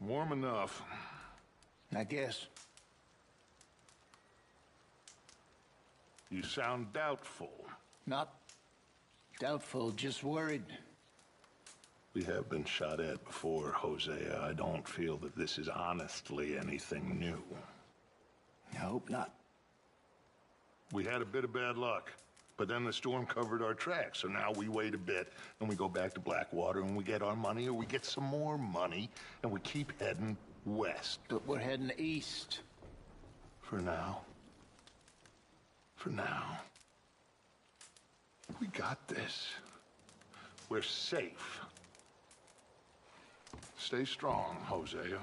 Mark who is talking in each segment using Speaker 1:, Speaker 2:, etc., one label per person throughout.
Speaker 1: Warm enough.
Speaker 2: I guess.
Speaker 1: You sound doubtful.
Speaker 2: Not doubtful, just worried.
Speaker 1: We have been shot at before, Hosea. I don't feel that this is honestly anything new.
Speaker 2: I hope not.
Speaker 1: We had a bit of bad luck, but then the storm covered our tracks, so now we wait a bit, and we go back to Blackwater, and we get our money, or we get some more money, and we keep heading west.
Speaker 2: But we're heading east.
Speaker 1: For now. For now. We got this. We're safe. Stay strong, Hosea.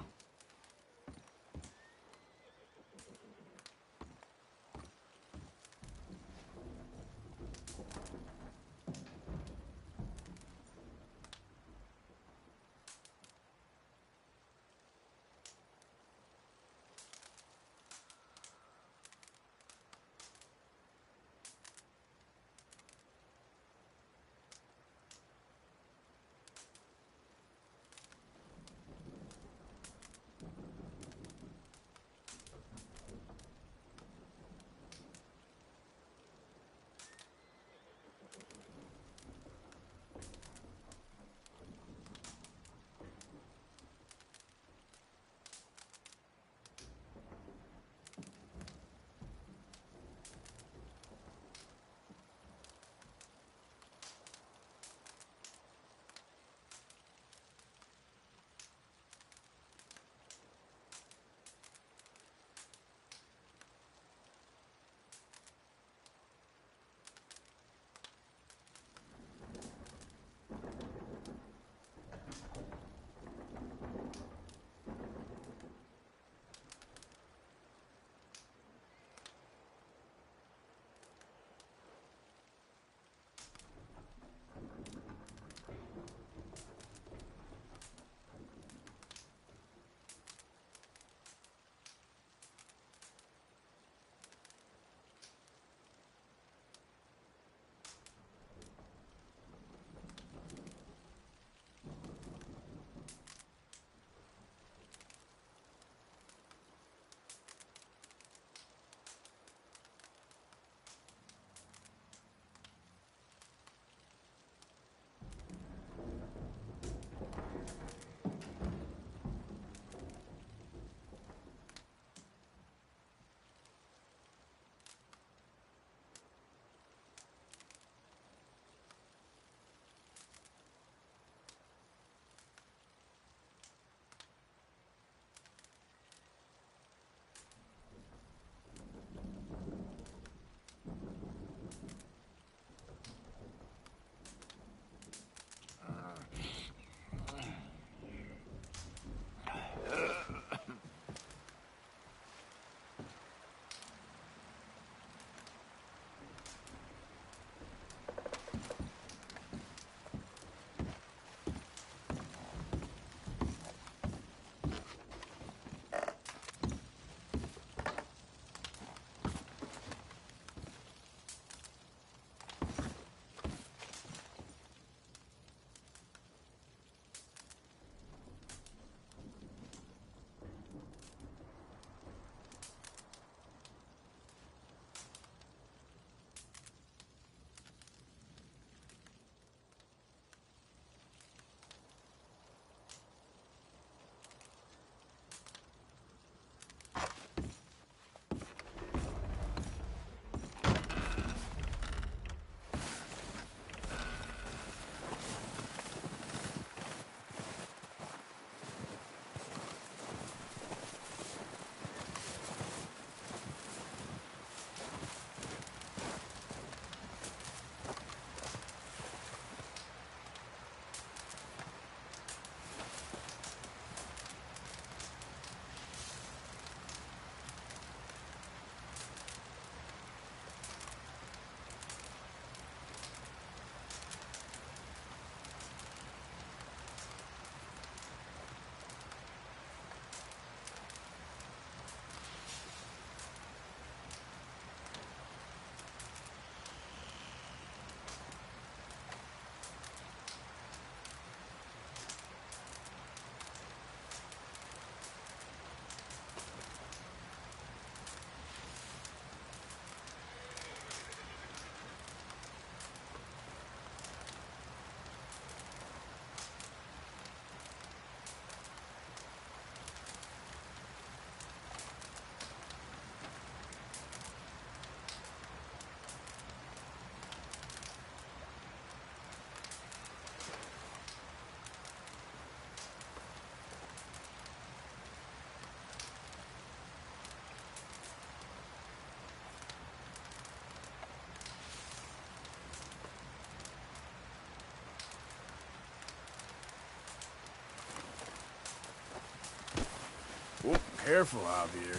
Speaker 3: Oh, careful, Javier.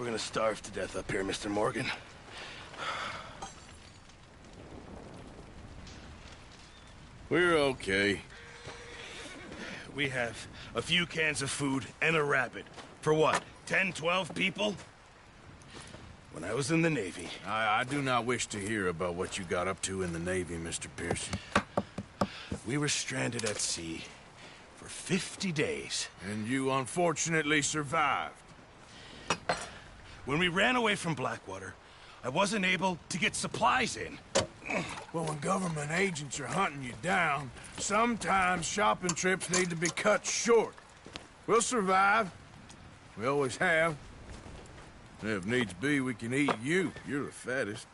Speaker 3: We're gonna starve to death up here, Mr. Morgan. We're okay. We have a few cans of food and a rabbit. For what, 10, 12 people? When I was in the Navy...
Speaker 4: I do not wish to hear about what you got up to in the Navy, Mr. Pearson.
Speaker 3: We were stranded at sea for 50 days.
Speaker 4: And you unfortunately survived.
Speaker 3: When we ran away from Blackwater, I wasn't able to get supplies in.
Speaker 4: Well, when government agents are hunting you down, sometimes shopping trips need to be cut short. We'll survive. We always have. If needs be, we can eat you. You're the fattest.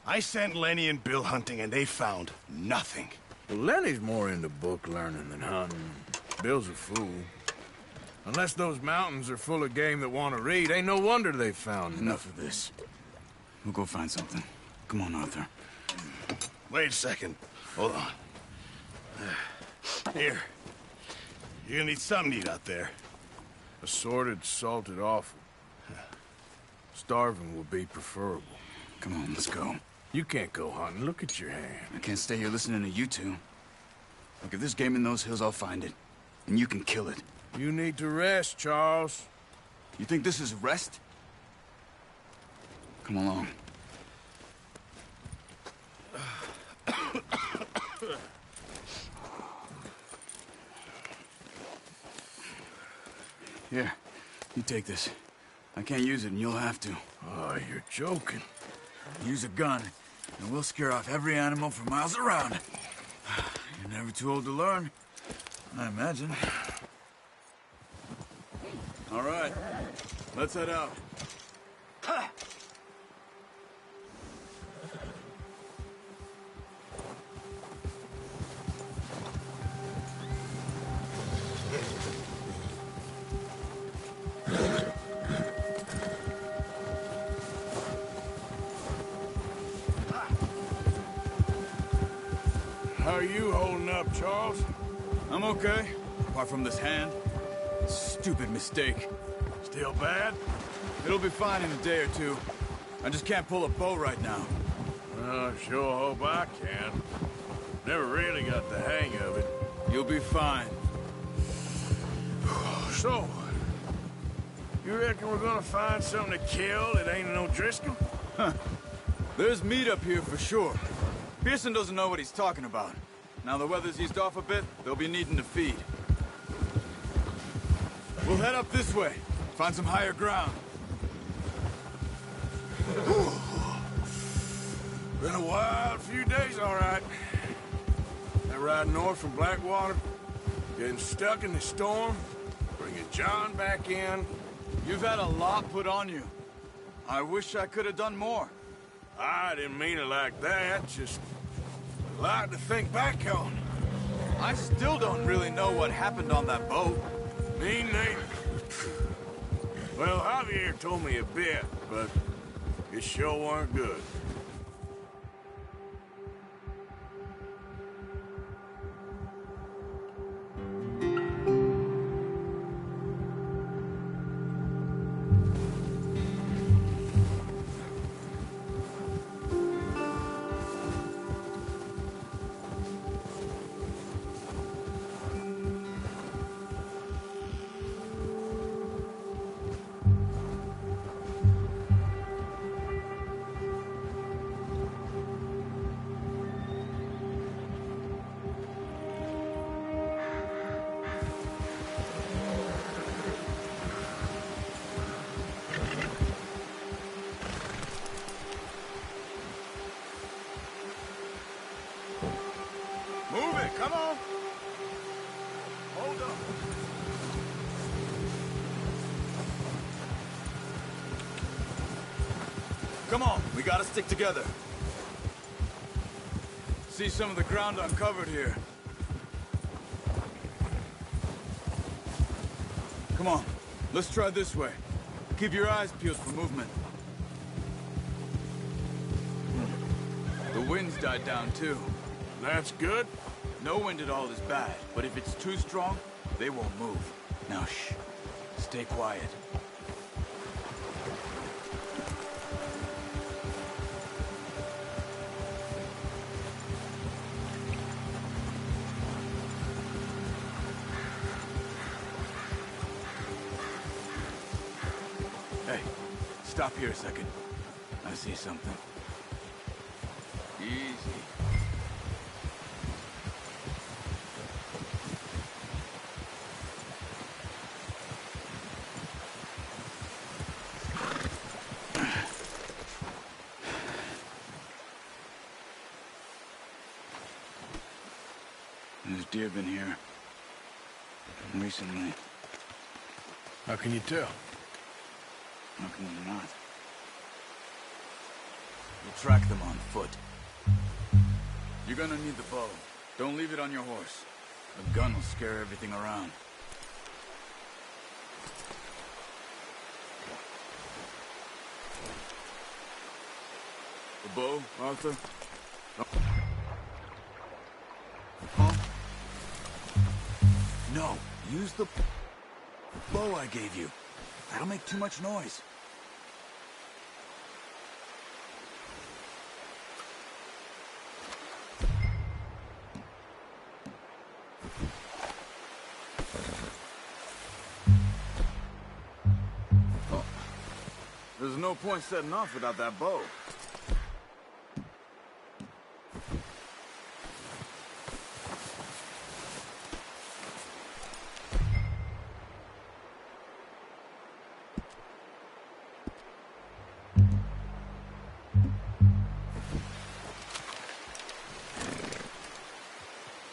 Speaker 3: I sent Lenny and Bill hunting, and they found nothing.
Speaker 4: Well, Lenny's more into book learning than hunting. Bill's a fool. Unless those mountains are full of game that want to read, ain't no wonder they found
Speaker 5: Enough of this. We'll go find something. Come on, Arthur.
Speaker 3: Wait a second. Hold on. Here. You're gonna need something to eat out there.
Speaker 4: Assorted, salted offal. Starving will be preferable.
Speaker 5: Come on, let's go.
Speaker 4: You can't go hunting. Look at your hand.
Speaker 5: I can't stay here listening to you two. Look, if there's game in those hills, I'll find it. And you can kill it.
Speaker 4: You need to rest, Charles.
Speaker 5: You think this is rest? Come along. Here, you take this. I can't use it, and you'll have to.
Speaker 4: Oh, you're joking.
Speaker 5: Use a gun, and we'll scare off every animal for miles around. You're never too old to learn, I imagine. All right, let's head out.
Speaker 4: How are you holding up, Charles?
Speaker 5: I'm okay, apart from this hand. Stupid mistake.
Speaker 4: Still bad?
Speaker 5: It'll be fine in a day or two. I just can't pull a bow right now.
Speaker 4: I sure hope I can. Never really got the hang of it.
Speaker 5: You'll be fine.
Speaker 4: So, you reckon we're gonna find something to kill that ain't no Driscoll?
Speaker 5: There's meat up here for sure. Pearson doesn't know what he's talking about. Now the weather's eased off a bit, they'll be needing to feed. We'll head up this way, find some higher ground.
Speaker 4: Been a wild few days, all right. That ride north from Blackwater, getting stuck in the storm, bringing John back in.
Speaker 5: You've had a lot put on you. I wish I could have done more.
Speaker 4: I didn't mean it like that, just a lot to think back on.
Speaker 5: I still don't really know what happened on that boat.
Speaker 4: Me neither. Well, Javier told me a bit, but it sure weren't good.
Speaker 5: Move it, come on! Hold up. Come on, we gotta stick together. See some of the ground uncovered here. Come on, let's try this way. Keep your eyes peeled for movement. The wind's died down too.
Speaker 4: That's good.
Speaker 5: No wind at all is bad, but if it's too strong, they won't move. Now shh, stay quiet. Hey, stop here a second. I see something. Easy. There's deer been here. Recently.
Speaker 4: How can you tell?
Speaker 5: How can you not? We'll track them on foot. You're gonna need the bow. Don't leave it on your horse. A gun will scare everything around. The bow, Arthur? Huh? No, use the bow I gave you. That'll make too much noise. Oh. There's no point setting off without that bow.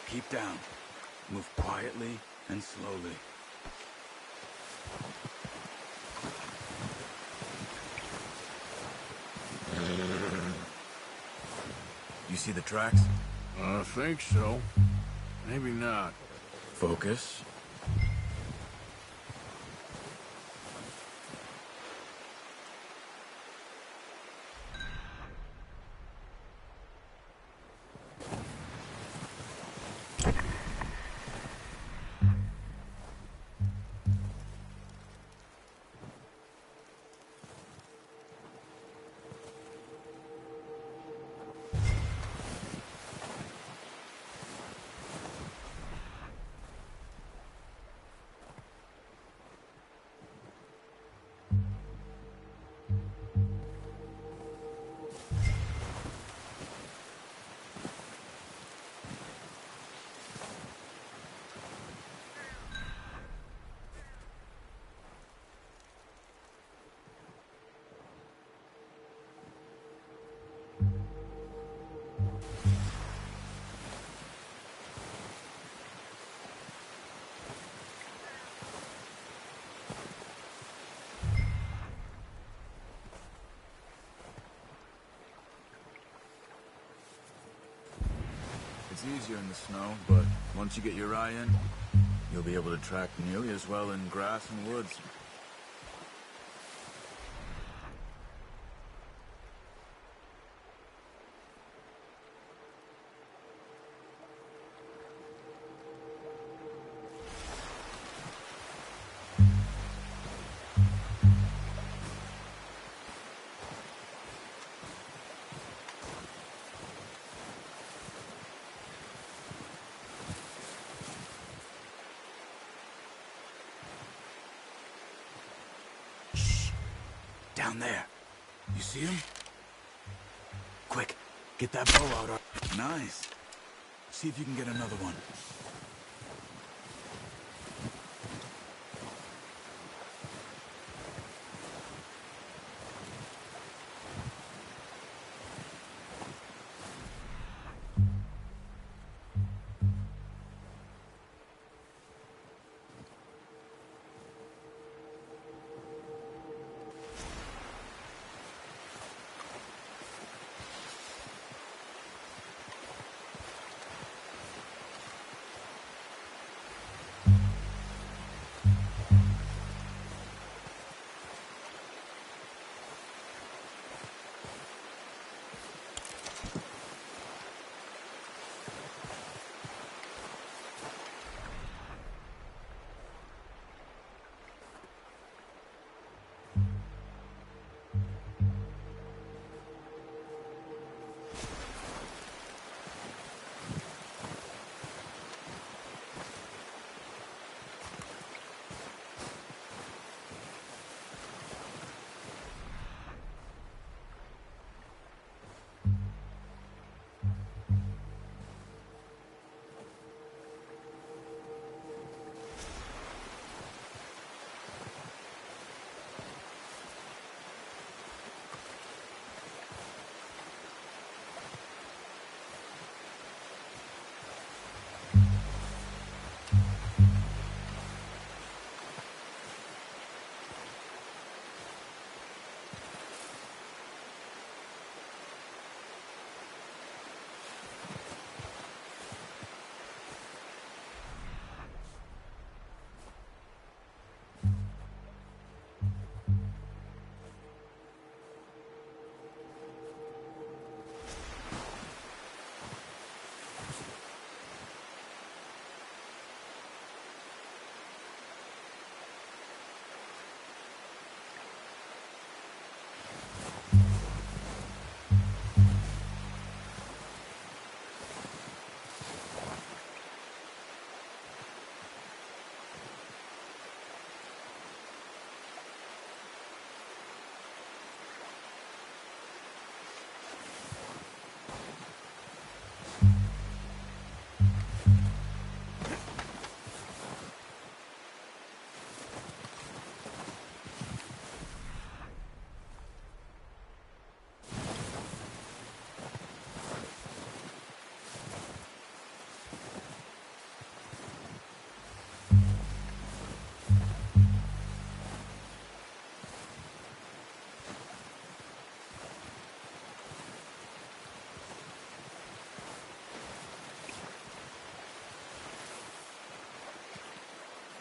Speaker 5: Keep down. Move quietly and slowly. You see the tracks?
Speaker 4: I think so. Maybe not.
Speaker 5: Focus. gets easier in the snow, but once you get your eye in, you'll be able to track nearly as well in grass and woods. Down there. You see him? Quick, get that bow out. Nice. See if you can get another one.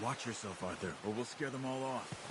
Speaker 5: Watch yourself, Arthur, or we'll scare them all off.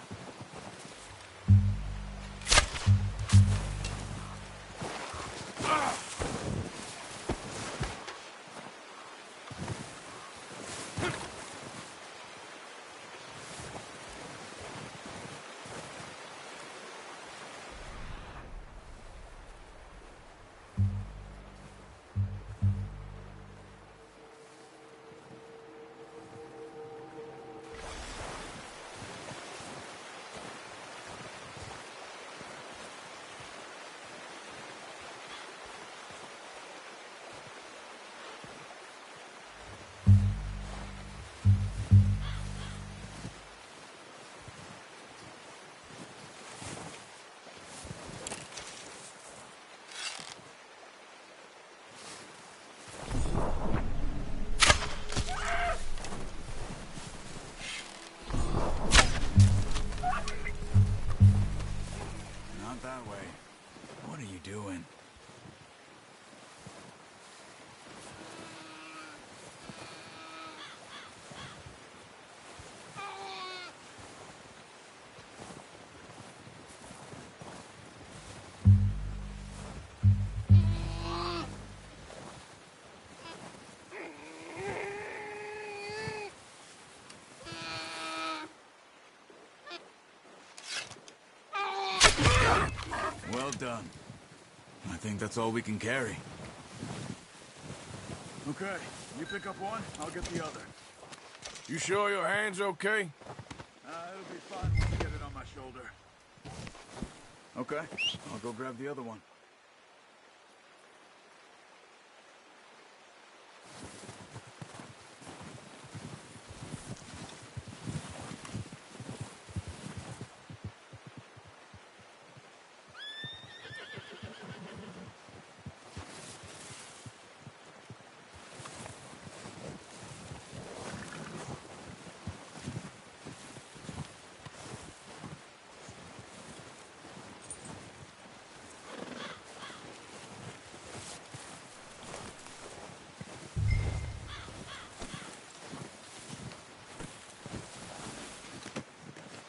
Speaker 5: done. I think that's all we can carry. Okay, you pick up one, I'll get the other.
Speaker 4: You sure your hand's okay?
Speaker 5: It'll be fine once I get it on my shoulder. Okay, I'll go grab the other one.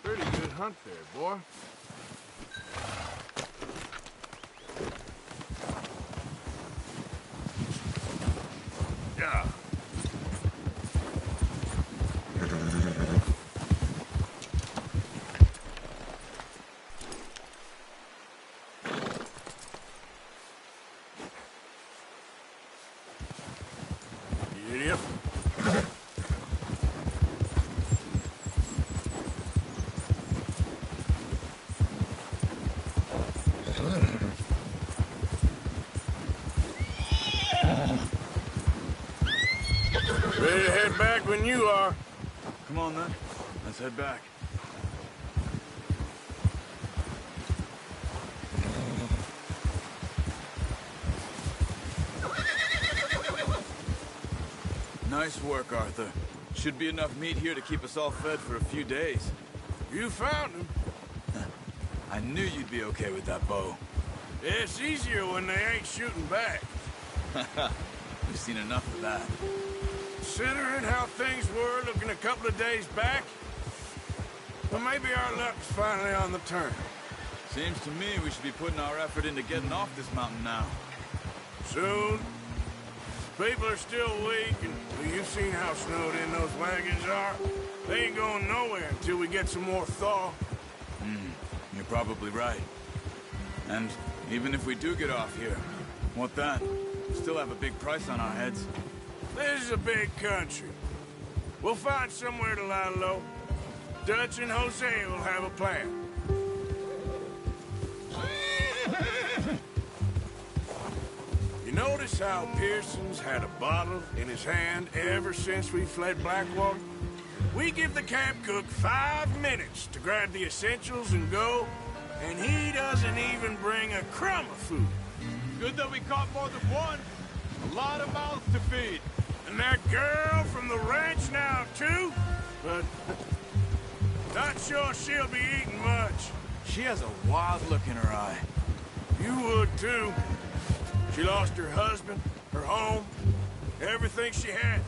Speaker 4: Pretty good hunt there, boy. Yeah. Idiot. Ready to head back when you are.
Speaker 5: Come on then, let's head back. Nice work, Arthur. Should be enough meat here to keep us all fed for a few days.
Speaker 4: You found him.
Speaker 5: I knew you'd be okay with that bow.
Speaker 4: It's easier when they ain't shooting back.
Speaker 5: We've seen enough of that.
Speaker 4: Considering how things were looking a couple of days back, well, maybe our luck's finally on the turn.
Speaker 5: Seems to me we should be putting our effort into getting off this mountain now.
Speaker 4: Soon. People are still weak, and well, you've seen how snowed in those wagons are. They ain't going nowhere until we get some more thaw.
Speaker 5: You're probably right. And even if we do get off here, what then? We still have a big price on our heads.
Speaker 4: This is a big country. We'll find somewhere to lie low. Dutch and Jose will have a plan. You notice how Pearson's had a bottle in his hand ever since we fled Blackwater? We give the camp cook 5 minutes to grab the essentials and go, and he doesn't even bring a crumb of food.
Speaker 6: Good that we caught more than one. A lot of mouths to feed.
Speaker 4: And that girl from the ranch now, too? But not sure she'll be eating much.
Speaker 5: She has a wild look in her eye.
Speaker 4: You would, too. She lost her husband, her home, everything she had.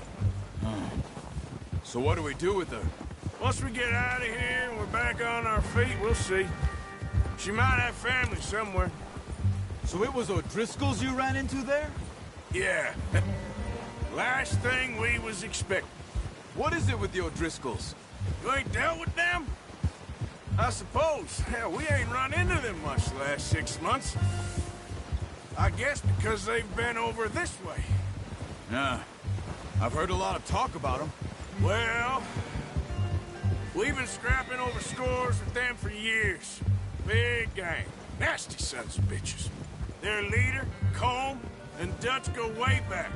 Speaker 5: So what do we do with her?
Speaker 4: Once we get out of here and we're back on our feet, we'll see. She might have family somewhere.
Speaker 6: So it was O'Driscoll's you ran into there?
Speaker 4: Yeah. Last thing we was expecting.
Speaker 5: What is it with the O'Driscolls?
Speaker 4: You ain't dealt with them? I suppose. Hell, we ain't run into them much the last 6 months. I guess because they've been over this way.
Speaker 5: Yeah. I've heard a lot of talk about them.
Speaker 4: Well, we've been scrapping over scores with them for years. Big gang. Nasty sons of bitches. Their leader, Colm, and Dutch go way back.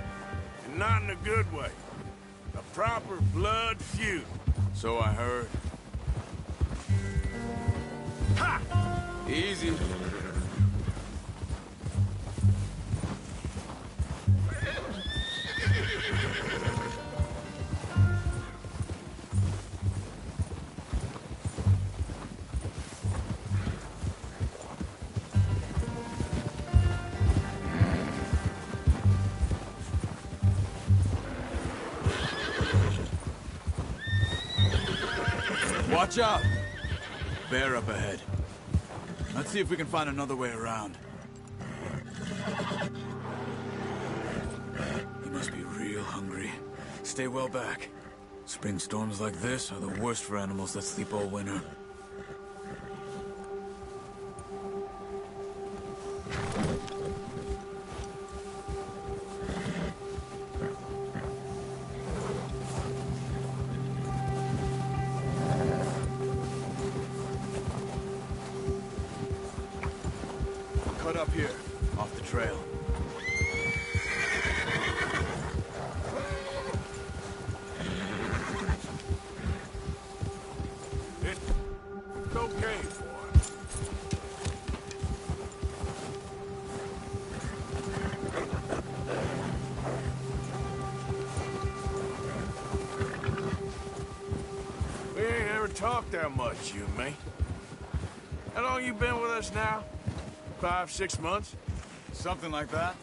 Speaker 4: And not in a good way. A proper blood feud.
Speaker 5: So I heard.
Speaker 4: Ha!
Speaker 5: Easy. Watch out! Bear up ahead. Let's see if we can find another way around. He must be real hungry. Stay well back. Spring storms like this are the worst for animals that sleep all winter. split up here, off the trail.
Speaker 4: It's okay, boy. We ain't ever talked that much, you and me. How long you been with us now? 5, 6 months?
Speaker 5: Something like that?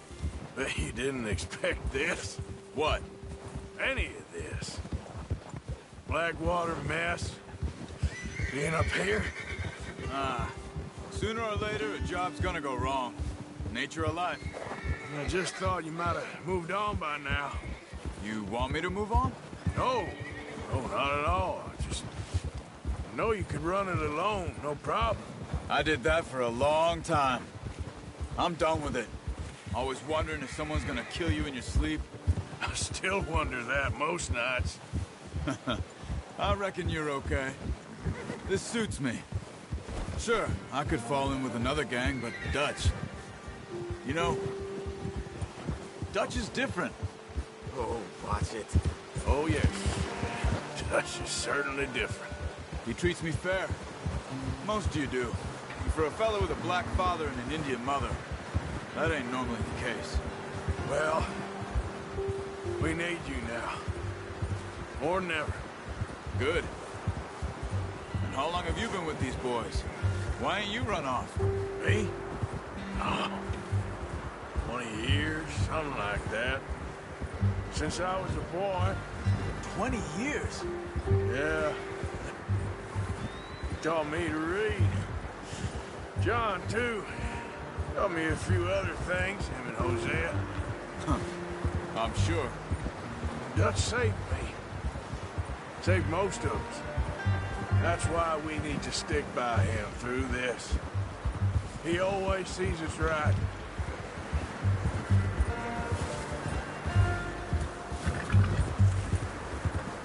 Speaker 4: Bet you didn't expect this.
Speaker 5: What?
Speaker 4: Any of this. Blackwater mess. Being up here.
Speaker 5: Sooner or later, a job's gonna go wrong. Nature of life.
Speaker 4: I just thought you might have moved on by now.
Speaker 5: You want me to move on?
Speaker 4: No. No, not at all. I know you could run it alone, no problem.
Speaker 5: I did that for a long time. I'm done with it. Always wondering if someone's gonna kill you in your sleep.
Speaker 4: I still wonder that most nights.
Speaker 5: I reckon you're okay. This suits me. Sure, I could fall in with another gang, but Dutch... You know, Dutch is different.
Speaker 4: Oh, watch it. Oh, yes. Dutch is certainly different.
Speaker 5: He treats me fair. Most of you do. And for a fellow with a black father and an Indian mother, that ain't normally the case.
Speaker 4: Well, we need you now. More than ever.
Speaker 5: Good. And how long have you been with these boys? Why ain't you run off?
Speaker 4: Me? Oh, 20 years, something like that. Since I was a boy.
Speaker 5: 20 years?
Speaker 4: Yeah. He taught me to read. John, too. Taught me a few other things, him and Hosea.
Speaker 5: I'm sure.
Speaker 4: Dutch saved me. Saved most of us. That's why we need to stick by him through this. He always sees us right.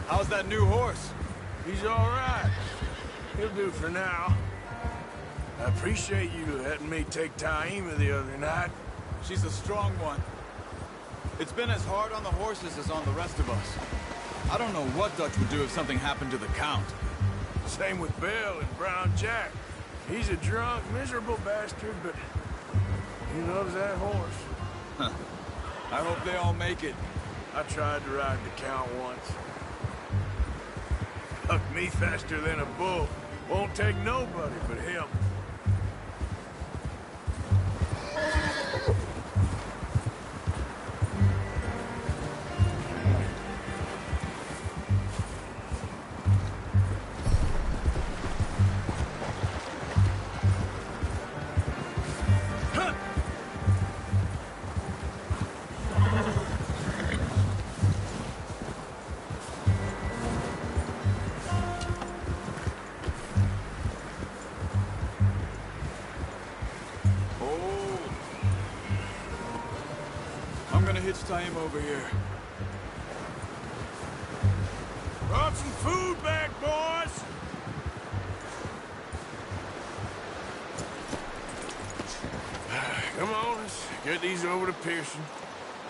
Speaker 5: How's that new horse?
Speaker 4: He's all right. He'll do for now. I appreciate you letting me take Taima the other night.
Speaker 5: She's a strong one. It's been as hard on the horses as on the rest of us. I don't know what Dutch would do if something happened to the Count.
Speaker 4: Same with Bill and Brown Jack. He's a drunk, miserable bastard, but he loves that horse.
Speaker 5: I hope they all make it.
Speaker 4: I tried to ride the Count once. Hucked me faster than a bull. Won't take nobody but him.
Speaker 5: I'm gonna hitch Taima over here.
Speaker 4: Brought some food back, boys! Come on, let's get these over to Pearson.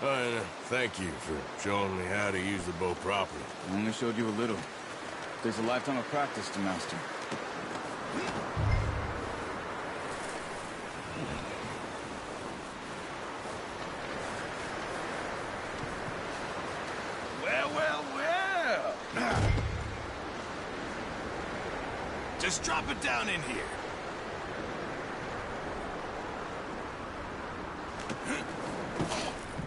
Speaker 4: And thank you for showing me how to use the bow properly.
Speaker 5: I only showed you a little. There's a lifetime of practice to master.
Speaker 3: Well. Just drop it down in here.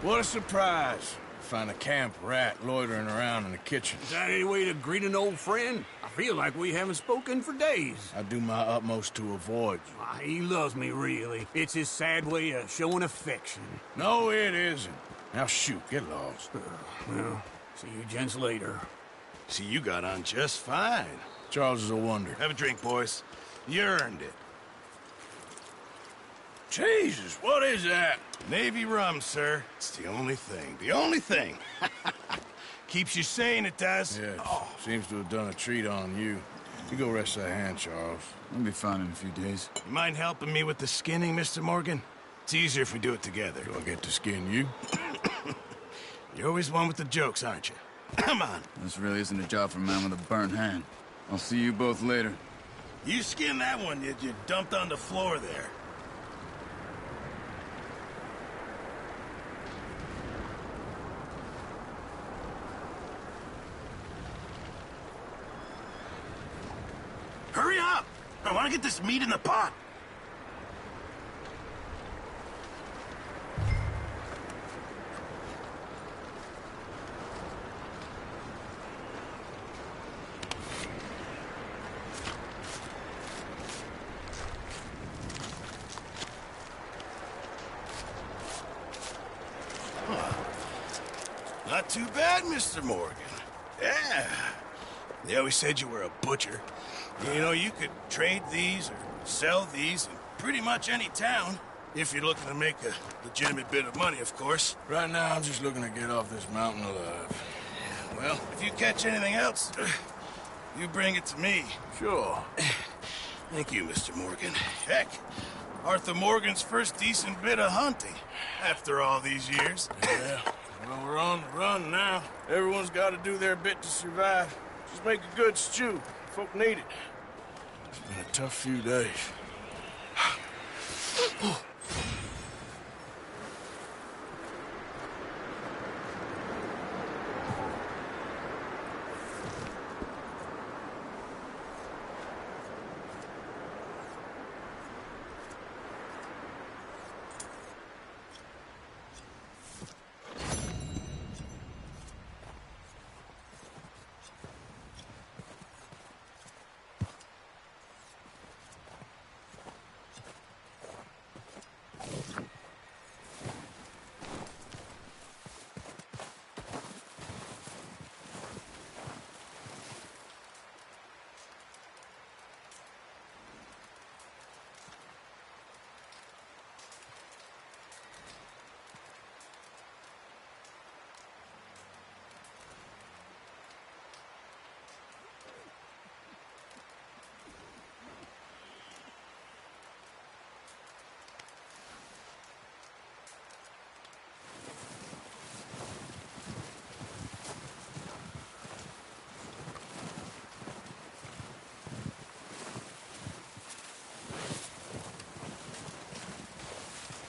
Speaker 4: What a surprise. Find a camp rat loitering around in the kitchen.
Speaker 7: Is that any way to greet an old friend? I feel like we haven't spoken for days.
Speaker 4: I do my utmost to avoid you.
Speaker 7: He loves me, really. It's his sad way of showing affection.
Speaker 4: No, it isn't. Now shoot, get lost.
Speaker 7: Well, see you gents later.
Speaker 3: See, you got on just fine.
Speaker 4: Charles is a wonder.
Speaker 3: Have a drink, boys. You earned it.
Speaker 4: Jesus, what is that?
Speaker 3: Navy rum, sir. It's the only thing. The only thing. Keeps you sane, it does.
Speaker 4: Yeah, seems to have done a treat on you. You go rest that hand, Charles.
Speaker 5: I'll be fine in a few days.
Speaker 3: You mind helping me with the skinning, Mr. Morgan? It's easier if we do it together.
Speaker 4: Do I get to skin you?
Speaker 3: You're always one with the jokes, aren't you? Come on.
Speaker 5: This really isn't a job for a man with a burnt hand. I'll see you both later.
Speaker 3: You skinned that one, did you? Dumped on the floor there. Hurry up! I want to get this meat in the pot. Not too bad, Mr. Morgan. Yeah. They always said you were a butcher. You know, you could trade these or sell these in pretty much any town. If you're looking to make a legitimate bit of money, of course.
Speaker 4: Right now, I'm just looking to get off this mountain alive.
Speaker 3: Well, if you catch anything else, you bring it to me.
Speaker 4: Sure.
Speaker 3: Thank you, Mr. Morgan. Heck, Arthur Morgan's first decent bit of hunting after all these years.
Speaker 4: Yeah. Well, we're on the run now. Everyone's got to do their bit to survive. Just make a good stew. Folk need it. It's been a tough few days.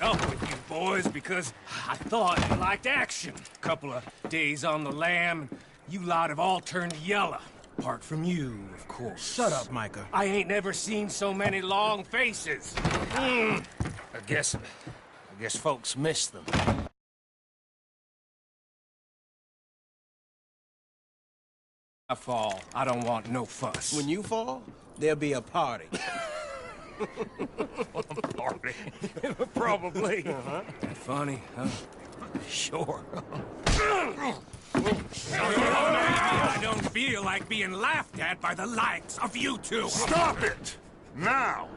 Speaker 7: Up with you boys because I thought you liked action. Couple of days on the lam, you lot have all turned yellow. Apart from you, of course.
Speaker 8: Shut up, Micah.
Speaker 7: I ain't never seen so many long faces. I guess folks miss them. I fall. I don't want no fuss.
Speaker 8: When you fall, there'll be a party.
Speaker 7: Party. Probably. Funny, huh? Sure. I don't feel like being laughed at by the likes of you two.
Speaker 1: Stop it! Now!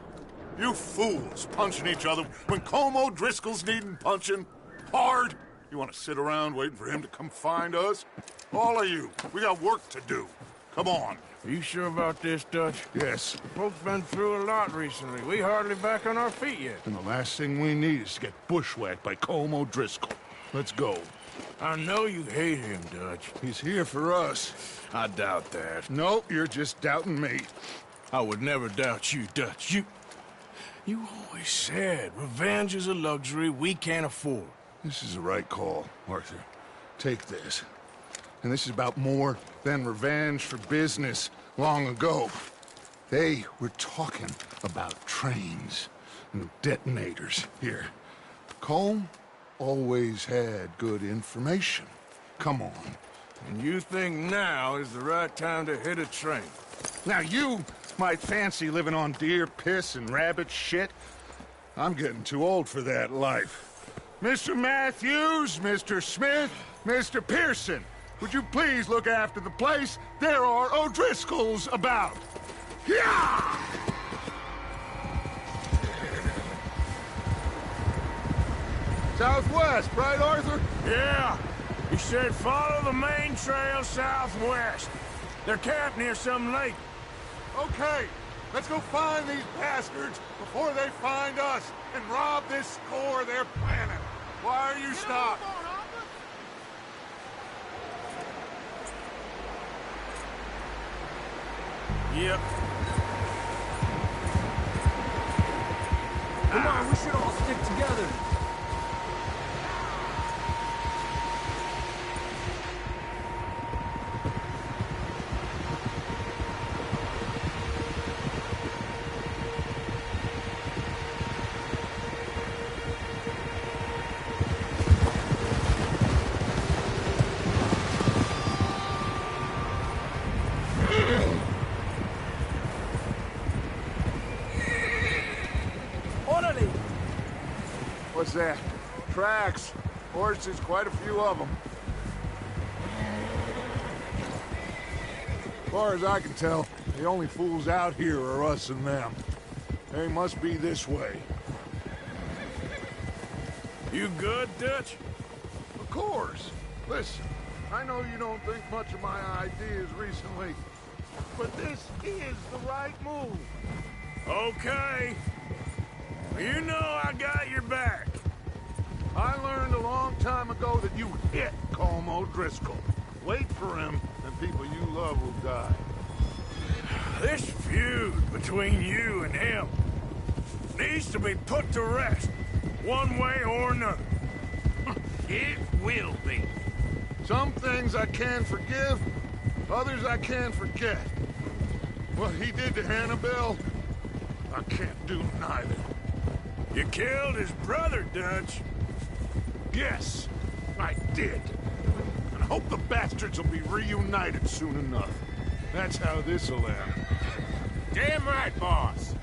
Speaker 1: You fools punching each other when Colm O'Driscoll's needing punching. Hard! You want to sit around waiting for him to come find us? All of you, we got work to do. Come on.
Speaker 4: Are you sure about this, Dutch?
Speaker 1: Yes.
Speaker 4: Folks been through a lot recently. We hardly back on our feet yet.
Speaker 1: And the last thing we need is to get bushwhacked by Colm O'Driscoll. Let's go.
Speaker 4: I know you hate him, Dutch.
Speaker 1: He's here for us.
Speaker 4: I doubt that.
Speaker 1: No, you're just doubting me.
Speaker 4: I would never doubt you, Dutch. You always said revenge is a luxury we can't afford.
Speaker 1: This is the right call, Arthur. Take this. And this is about more than revenge for business long ago. They were talking about trains and detonators here. Colm always had good information. Come on.
Speaker 4: And you think now is the right time to hit a train?
Speaker 1: Now you might fancy living on deer piss and rabbit shit. I'm getting too old for that life. Mr. Matthews, Mr. Smith, Mr. Pearson, would you please look after the place? There are O'Driscolls about. Yeah! Southwest, right, Arthur?
Speaker 4: Yeah. He said follow the main trail southwest. They're camped near some lake.
Speaker 1: Okay,
Speaker 6: Let's go find these bastards before they find us and rob this score they're planning. Why are you stopped?
Speaker 4: Yep. Come on, we should all stick together.
Speaker 6: What's that? Tracks. Horses, quite a few of them. As far as I can tell, the only fools out here are us and them. They must be this way.
Speaker 4: You good, Dutch?
Speaker 6: Of course. Listen, I know you don't think much of my ideas recently, but this is the right move.
Speaker 4: Okay. You know I got your back.
Speaker 6: I learned a long time ago that you hit Colm O'Driscoll. Wait for him, and people you love will die.
Speaker 4: This feud between you and him needs to be put to rest, one way or another.
Speaker 7: It will be.
Speaker 6: Some things I can forgive, others I can forget. What he did to Annabelle, I can't do neither.
Speaker 4: You killed his brother, Dutch.
Speaker 6: Yes, I did. And I hope the bastards will be reunited soon enough. That's how this'll end.
Speaker 7: Damn right, boss.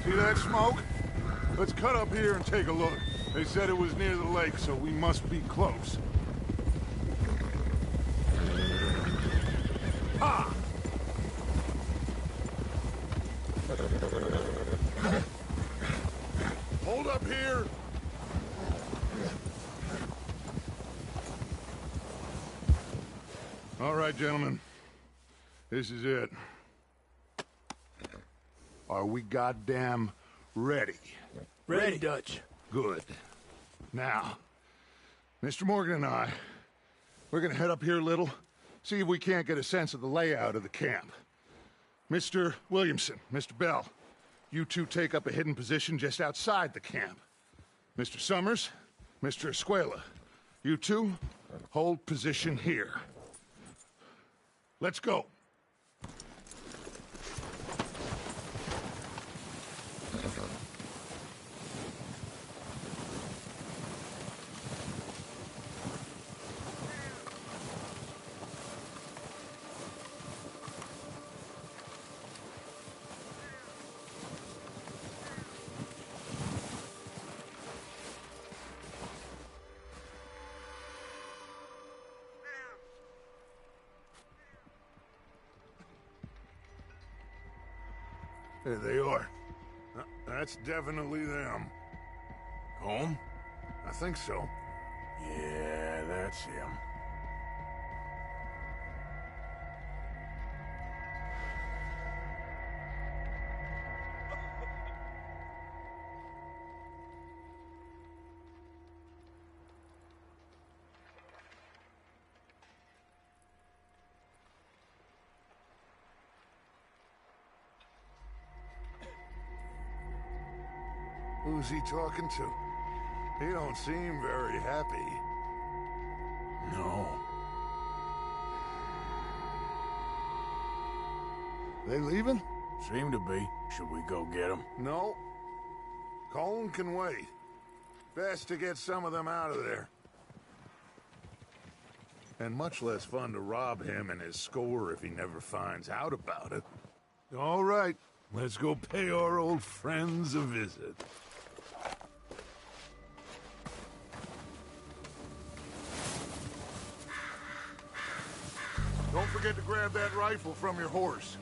Speaker 6: See that smoke? Let's cut up here and take a look. They said it was near the lake, so we must be close. Ha! Hold up here. All right, gentlemen. This is it. Are we goddamn ready?
Speaker 4: Ready, Dutch.
Speaker 6: Good. Now, Mr. Morgan and I, we're gonna head up here a little, see if we can't get a sense of the layout of the camp. Mr. Williamson, Mr. Bell, you two take up a hidden position just outside the camp. Mr. Summers, Mr. Escuela, you two hold position here. Let's go. There they are. That's definitely them.
Speaker 4: Home?
Speaker 6: I think so.
Speaker 4: Yeah, that's him.
Speaker 6: Who's he talking to? He don't seem very happy.
Speaker 4: No.
Speaker 6: They leaving?
Speaker 4: Seem to be. Should we go get him?
Speaker 6: No. Colm can wait. Best to get some of them out of there. And much less fun to rob him and his score if he never finds out about it. All right, let's go pay our old friends a visit. Don't forget to grab that rifle from your horse.